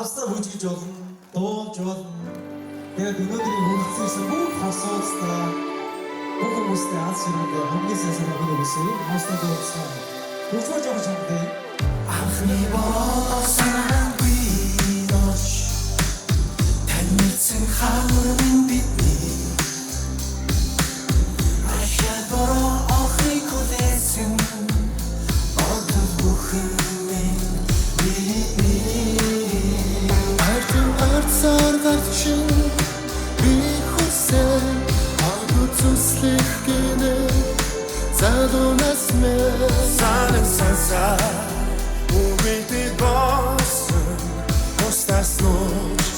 Австаа бүжгэж болно, дуулж болно. Тэгээд өнөөдрийн хүрэлцсэн бүх хасуудтай бүх хүмүүстэй аль ширүүгээ хамгийн сайн санааг өгсөн. Австаа дуулсан. Бүгд жоо чамтай. Анхны болсон бийдош танилцсан хаурын бидний ашаад бороо охыг хүлээсэн одон бүхэн Арцаар гарчин би хүссэн агуу зүслэх гинэ задунас мэ санса Убийте болсон Остас ночь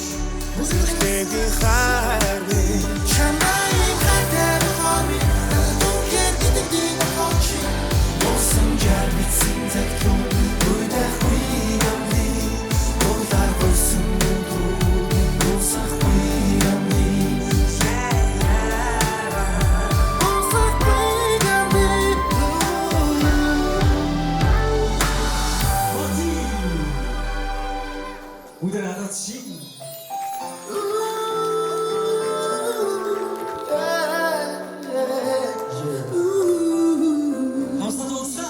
Музыктеги хайры Чамай хатер хоми Дункер гидик хочи Болсон жарбитсин зэткун Уйдах уйамли Удар болсон мудун Усах уйамли Усах уйамли Удар адат шиг. Австаа дуулсан.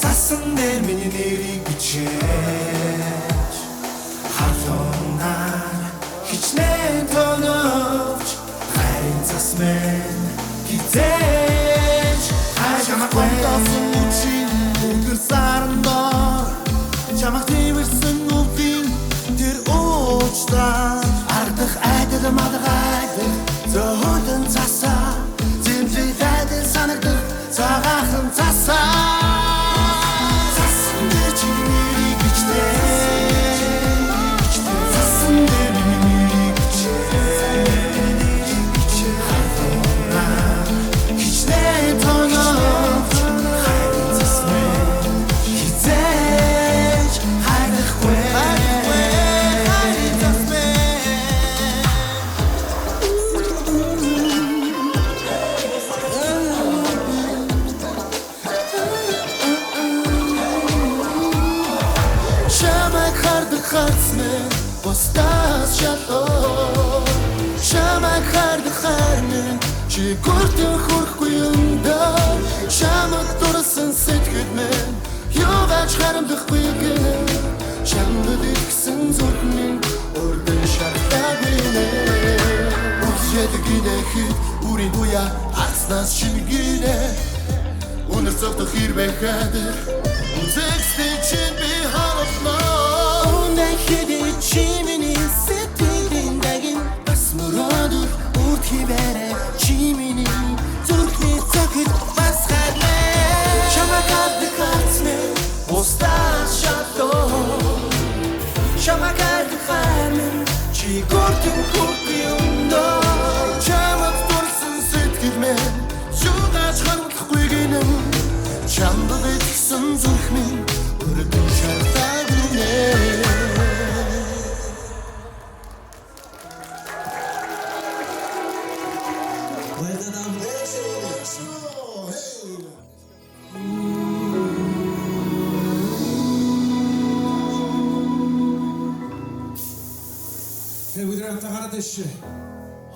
Засан дээр миний нэрийг бичээж хавлонаар хичнээн тонооч хайрын цас мэн хизээж хайшамаг гомдосон үчин өнгөр сарандор чамаг тэмэрсэн үвийн тэр уучраа ардах айдал мадагайдаг зөөлөн цасаа зэмлээ дайдан санагдах цагаахан цасаа Харцмен бостас шалоо Шамаг хардаг хармэн чи гуртын хөрхгүй юмдаа Шамаг дурсан сэтгэл мэн Юугаач харамдахгүй гэн Шамдад иргсэн зүрхмэн Урдан шартаагүй нэ Үхшэдэг гинэхэд үрийн буя Арцнаас шимгинэ Үнэр цогтох хэрвээ хадэр Үзэгстэй чин би хараснаа Хэдий чи миний сэтгэлийн дагин бас мөрөөдөр үрд хивээрэ чи миний зүрхний цогт бас хайрмэ Чамаг авдаг харцмэ устас шатоо Чамаг авдаг хармэн чи гуртын хөрхгүй юмдоо Чамаг дурсан сэтгэл мэн юугаач харамдахгүй гинэн Чамдад итгсэн зүрх минь өрдөн шартаагүй нэ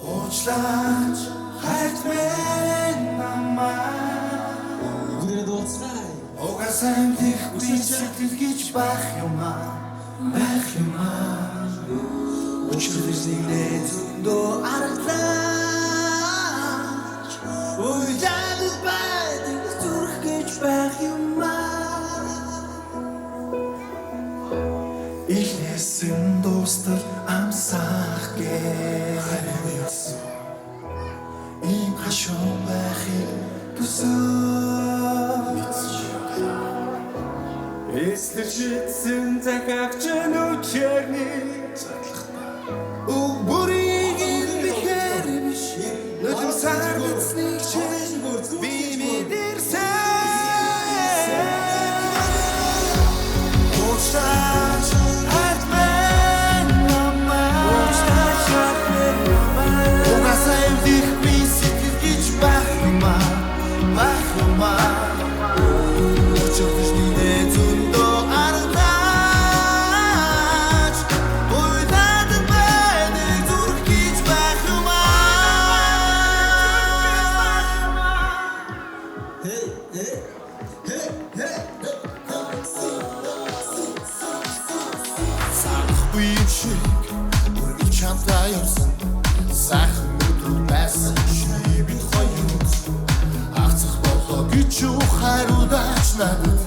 Уучлаач хайрт минь намайг сайн тэхгүй сэтгэлгэж байх юм аа Учирдэрсний зөндөө аргалаач Уйлаад байдаг зүрх гэж байх юм аа Ихнээсэн дуустал амсах гэх Ийм хашуу байхыг төсөө Эслэжсэн захагч нүчэрний Бүгбүрийг илбэхэр биш Нүдэн саргацныг чэж би мэдэрсэн Уучтаач хартмэн намаа Уучтаач хартмэн намаа Угасаа эвдих би сэтгэлгэж байх юмаа Байх юмаа Сайхан өдөр байсан чи бид хоёр Ахцах болоо гэж хариулаач надад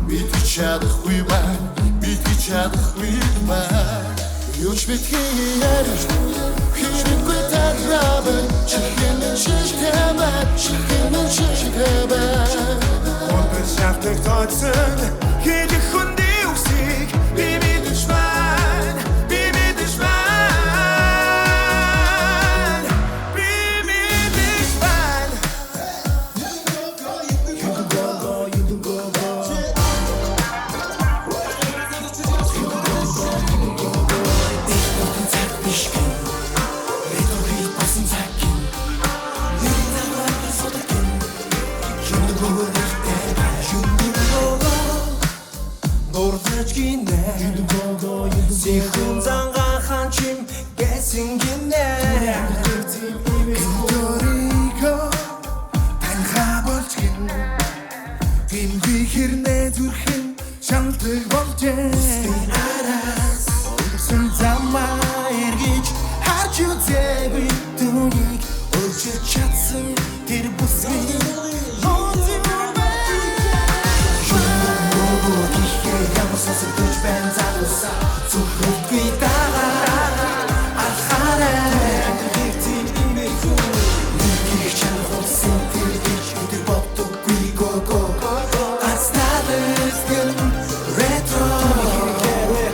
Бид чадахгүй байна Бид чадахгүй байна Юуч битгий яриш Хэрэггүй таглабай Чихэнэн шишгэмэй Чихэнэн шишгэмэй Онтер шафтэг тойцэн Хийдэх хүндий үсийг Би мэдэж байна Би мэдэж байна Сихун занга ханчим гэсингинэ Энториго таньха болчгин Тим бихэрнэ зүрхэн шантыг болжээ Араас Өндөрсөн замаа эргэж харж үзээгүй түүнийг Өөрчилж чадсан тэр бүсгүй Retro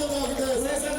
감사합니다.